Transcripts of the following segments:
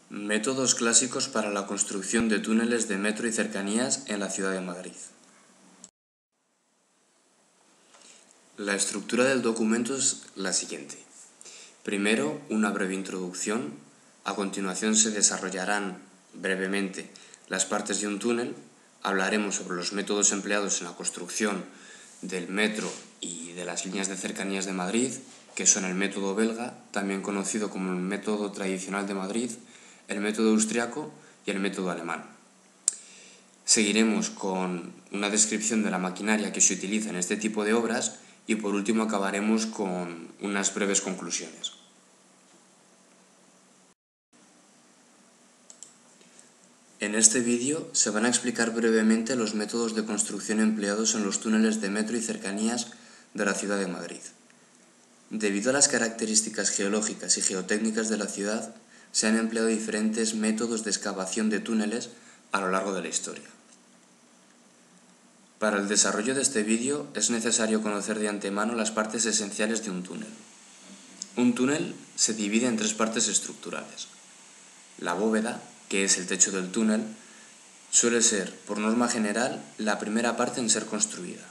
Métodos clásicos para la construcción de túneles de metro y cercanías en la ciudad de Madrid. La estructura del documento es la siguiente. Primero, una breve introducción. A continuación se desarrollarán brevemente las partes de un túnel. Hablaremos sobre los métodos empleados en la construcción del metro y de las líneas de cercanías de Madrid, que son el método belga, también conocido como el método tradicional de Madrid, el método austriaco y el método alemán. Seguiremos con una descripción de la maquinaria que se utiliza en este tipo de obras y por último acabaremos con unas breves conclusiones. En este vídeo se van a explicar brevemente los métodos de construcción empleados en los túneles de metro y cercanías de la ciudad de Madrid. Debido a las características geológicas y geotécnicas de la ciudad, se han empleado diferentes métodos de excavación de túneles a lo largo de la historia. Para el desarrollo de este vídeo es necesario conocer de antemano las partes esenciales de un túnel. Un túnel se divide en tres partes estructurales. La bóveda, que es el techo del túnel, suele ser, por norma general, la primera parte en ser construida.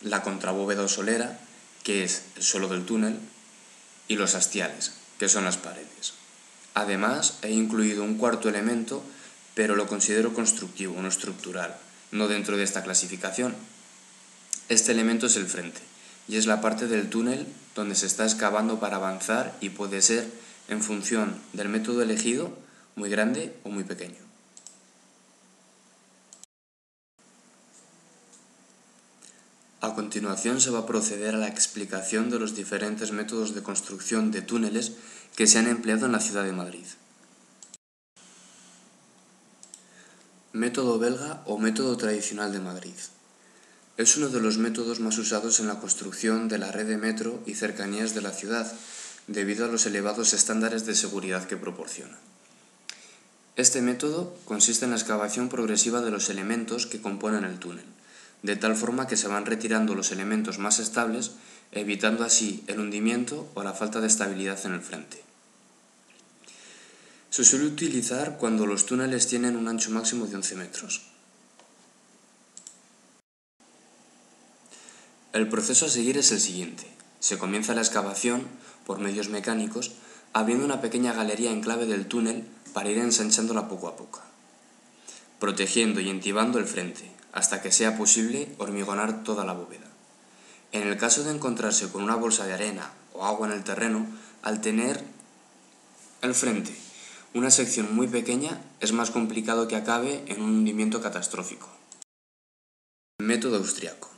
La contrabóveda o solera, que es el suelo del túnel, y los hastiales, que son las paredes. Además, he incluido un cuarto elemento, pero lo considero constructivo, no estructural, no dentro de esta clasificación. Este elemento es el frente, y es la parte del túnel donde se está excavando para avanzar y puede ser, en función del método elegido, muy grande o muy pequeño. A continuación se va a proceder a la explicación de los diferentes métodos de construcción de túneles que se han empleado en la ciudad de Madrid. Método belga o método tradicional de Madrid. Es uno de los métodos más usados en la construcción de la red de metro y cercanías de la ciudad, debido a los elevados estándares de seguridad que proporciona. Este método consiste en la excavación progresiva de los elementos que componen el túnel, de tal forma que se van retirando los elementos más estables, evitando así el hundimiento o la falta de estabilidad en el frente. Se suele utilizar cuando los túneles tienen un ancho máximo de 11 metros. El proceso a seguir es el siguiente. Se comienza la excavación por medios mecánicos, abriendo una pequeña galería en clave del túnel para ir ensanchándola poco a poco, protegiendo y entibando el frente, hasta que sea posible hormigonar toda la bóveda. En el caso de encontrarse con una bolsa de arena o agua en el terreno, al tener el frente una sección muy pequeña, es más complicado que acabe en un hundimiento catastrófico. Método austriaco.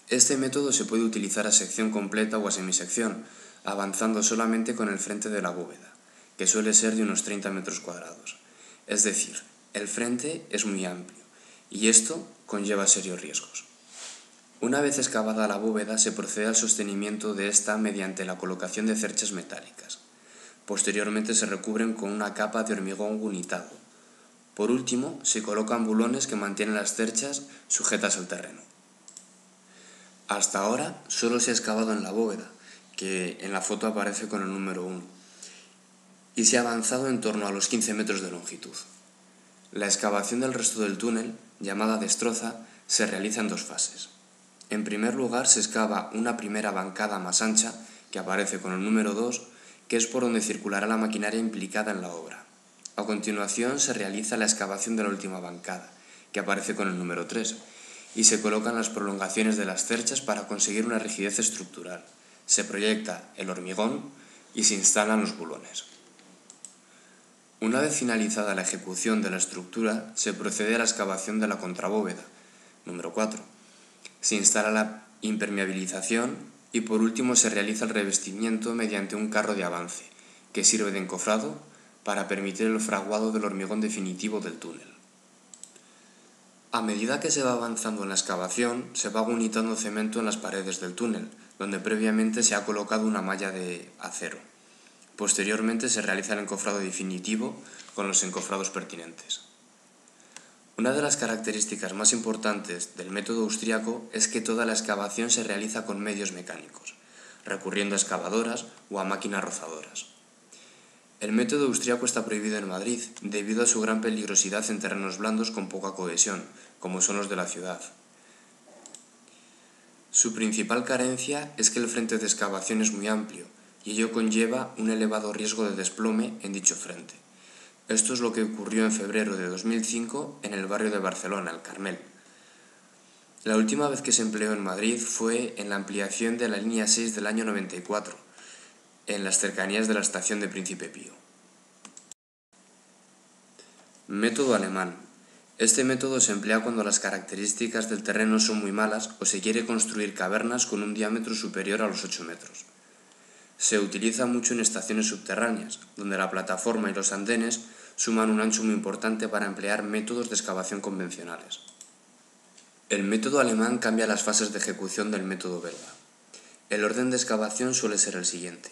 Este método se puede utilizar a sección completa o a semisección, avanzando solamente con el frente de la bóveda, que suele ser de unos 30 metros cuadrados. Es decir, el frente es muy amplio, y esto conlleva serios riesgos. Una vez excavada la bóveda, se procede al sostenimiento de esta mediante la colocación de cerchas metálicas. Posteriormente se recubren con una capa de hormigón gunitado. Por último, se colocan bulones que mantienen las cerchas sujetas al terreno. Hasta ahora solo se ha excavado en la bóveda, que en la foto aparece con el número 1, y se ha avanzado en torno a los 15 metros de longitud. La excavación del resto del túnel, llamada destroza, se realiza en dos fases. En primer lugar se excava una primera bancada más ancha, que aparece con el número 2, que es por donde circulará la maquinaria implicada en la obra. A continuación se realiza la excavación de la última bancada, que aparece con el número 3, y se colocan las prolongaciones de las cerchas para conseguir una rigidez estructural. Se proyecta el hormigón y se instalan los bulones. Una vez finalizada la ejecución de la estructura, se procede a la excavación de la contrabóveda, número 4. Se instala la impermeabilización y por último se realiza el revestimiento mediante un carro de avance, que sirve de encofrado para permitir el fraguado del hormigón definitivo del túnel. A medida que se va avanzando en la excavación, se va gunitando cemento en las paredes del túnel, donde previamente se ha colocado una malla de acero. Posteriormente se realiza el encofrado definitivo con los encofrados pertinentes. Una de las características más importantes del método austriaco es que toda la excavación se realiza con medios mecánicos, recurriendo a excavadoras o a máquinas rozadoras. El método austríaco está prohibido en Madrid debido a su gran peligrosidad en terrenos blandos con poca cohesión, como son los de la ciudad. Su principal carencia es que el frente de excavación es muy amplio y ello conlleva un elevado riesgo de desplome en dicho frente. Esto es lo que ocurrió en febrero de 2005 en el barrio de Barcelona, el Carmel. La última vez que se empleó en Madrid fue en la ampliación de la línea 6 del año 94, en las cercanías de la estación de Príncipe Pío. Método alemán. Este método se emplea cuando las características del terreno son muy malas o se quiere construir cavernas con un diámetro superior a los 8 metros. Se utiliza mucho en estaciones subterráneas, donde la plataforma y los andenes suman un ancho muy importante para emplear métodos de excavación convencionales. El método alemán cambia las fases de ejecución del método belga. El orden de excavación suele ser el siguiente.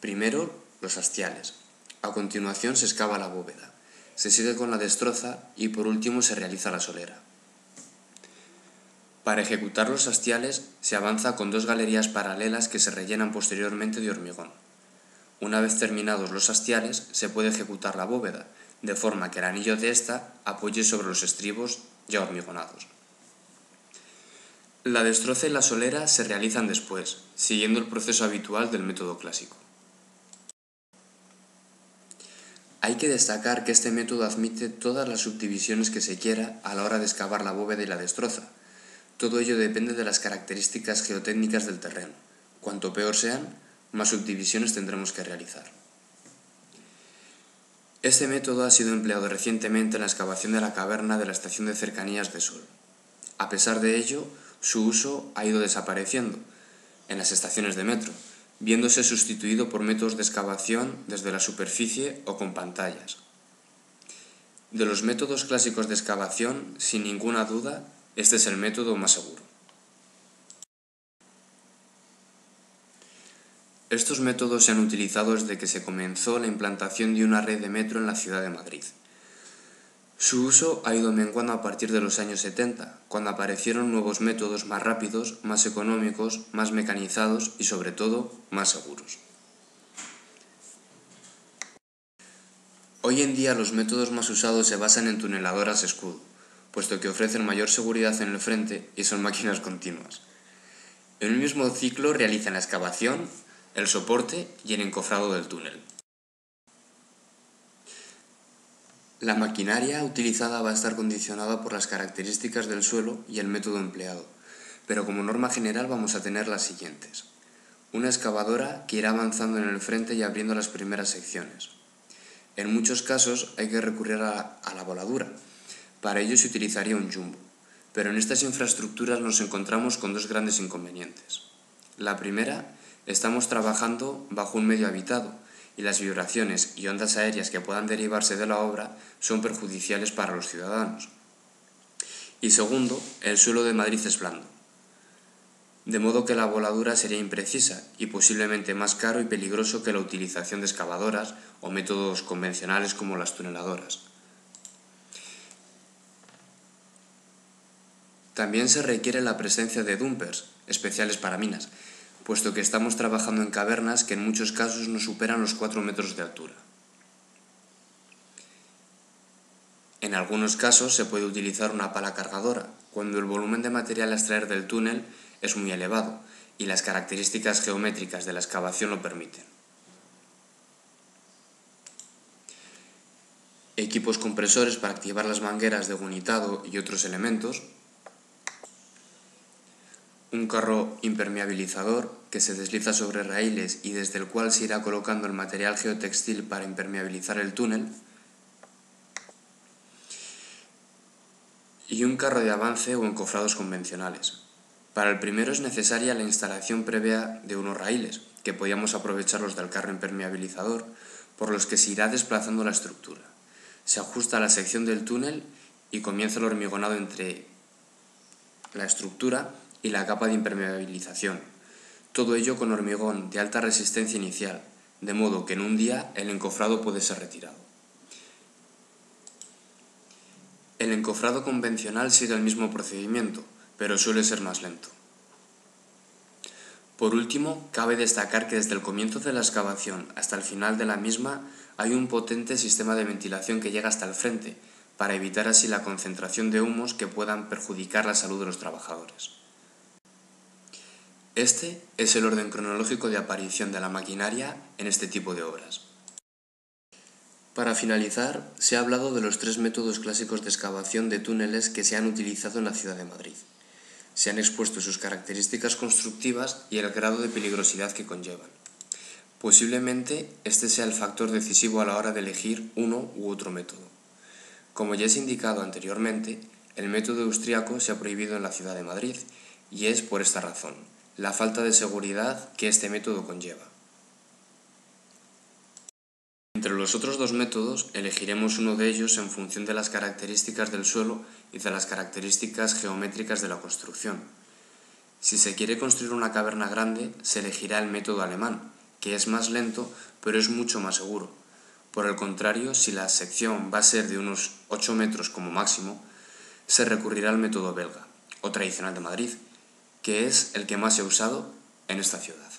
Primero, los hastiales. A continuación se excava la bóveda. Se sigue con la destroza y por último se realiza la solera. Para ejecutar los hastiales se avanza con 2 galerías paralelas que se rellenan posteriormente de hormigón. Una vez terminados los hastiales se puede ejecutar la bóveda, de forma que el anillo de ésta apoye sobre los estribos ya hormigonados. La destroza y la solera se realizan después, siguiendo el proceso habitual del método clásico. Hay que destacar que este método admite todas las subdivisiones que se quiera a la hora de excavar la bóveda y la destroza. Todo ello depende de las características geotécnicas del terreno. Cuanto peor sean, más subdivisiones tendremos que realizar. Este método ha sido empleado recientemente en la excavación de la caverna de la estación de cercanías de Sol. A pesar de ello, su uso ha ido desapareciendo en las estaciones de metro, viéndose sustituido por métodos de excavación desde la superficie o con pantallas. De los métodos clásicos de excavación, sin ninguna duda, este es el método más seguro. Estos métodos se han utilizado desde que se comenzó la implantación de una red de metro en la ciudad de Madrid. Su uso ha ido menguando a partir de los años 70, cuando aparecieron nuevos métodos más rápidos, más económicos, más mecanizados y sobre todo más seguros. Hoy en día los métodos más usados se basan en tuneladoras escudo, puesto que ofrecen mayor seguridad en el frente y son máquinas continuas. En un mismo ciclo realizan la excavación, el soporte y el encofrado del túnel. La maquinaria utilizada va a estar condicionada por las características del suelo y el método empleado, pero como norma general vamos a tener las siguientes. Una excavadora que irá avanzando en el frente y abriendo las primeras secciones. En muchos casos hay que recurrir a la voladura. Para ello se utilizaría un jumbo, pero en estas infraestructuras nos encontramos con 2 grandes inconvenientes. La primera, estamos trabajando bajo un medio habitado, y las vibraciones y ondas aéreas que puedan derivarse de la obra son perjudiciales para los ciudadanos. Y segundo, el suelo de Madrid es blando, de modo que la voladura sería imprecisa y posiblemente más caro y peligroso que la utilización de excavadoras o métodos convencionales como las tuneladoras. También se requiere la presencia de dumpers, especiales para minas, puesto que estamos trabajando en cavernas que en muchos casos no superan los 4 metros de altura. En algunos casos se puede utilizar una pala cargadora, cuando el volumen de material a extraer del túnel es muy elevado y las características geométricas de la excavación lo permiten. Equipos compresores para activar las mangueras de gunitado y otros elementos. Un carro impermeabilizador que se desliza sobre raíles y desde el cual se irá colocando el material geotextil para impermeabilizar el túnel. Y un carro de avance o encofrados convencionales. Para el primero es necesaria la instalación previa de unos raíles, que podíamos aprovechar los del carro impermeabilizador, por los que se irá desplazando la estructura. Se ajusta la sección del túnel y comienza el hormigonado entre la estructura y la capa de impermeabilización. Todo ello con hormigón de alta resistencia inicial, de modo que en un día el encofrado puede ser retirado. El encofrado convencional sigue el mismo procedimiento, pero suele ser más lento. Por último, cabe destacar que desde el comienzo de la excavación hasta el final de la misma hay un potente sistema de ventilación que llega hasta el frente, para evitar así la concentración de humos que puedan perjudicar la salud de los trabajadores. Este es el orden cronológico de aparición de la maquinaria en este tipo de obras. Para finalizar, se ha hablado de los 3 métodos clásicos de excavación de túneles que se han utilizado en la ciudad de Madrid. Se han expuesto sus características constructivas y el grado de peligrosidad que conllevan. Posiblemente este sea el factor decisivo a la hora de elegir uno u otro método. Como ya es indicado anteriormente, el método austriaco se ha prohibido en la ciudad de Madrid, y es por esta razón, la falta de seguridad que este método conlleva. Entre los otros 2 métodos, elegiremos uno de ellos en función de las características del suelo y de las características geométricas de la construcción. Si se quiere construir una caverna grande, se elegirá el método alemán, que es más lento, pero es mucho más seguro. Por el contrario, si la sección va a ser de unos 8 metros como máximo, se recurrirá al método belga, o tradicional de Madrid, que es el que más se ha usado en esta ciudad.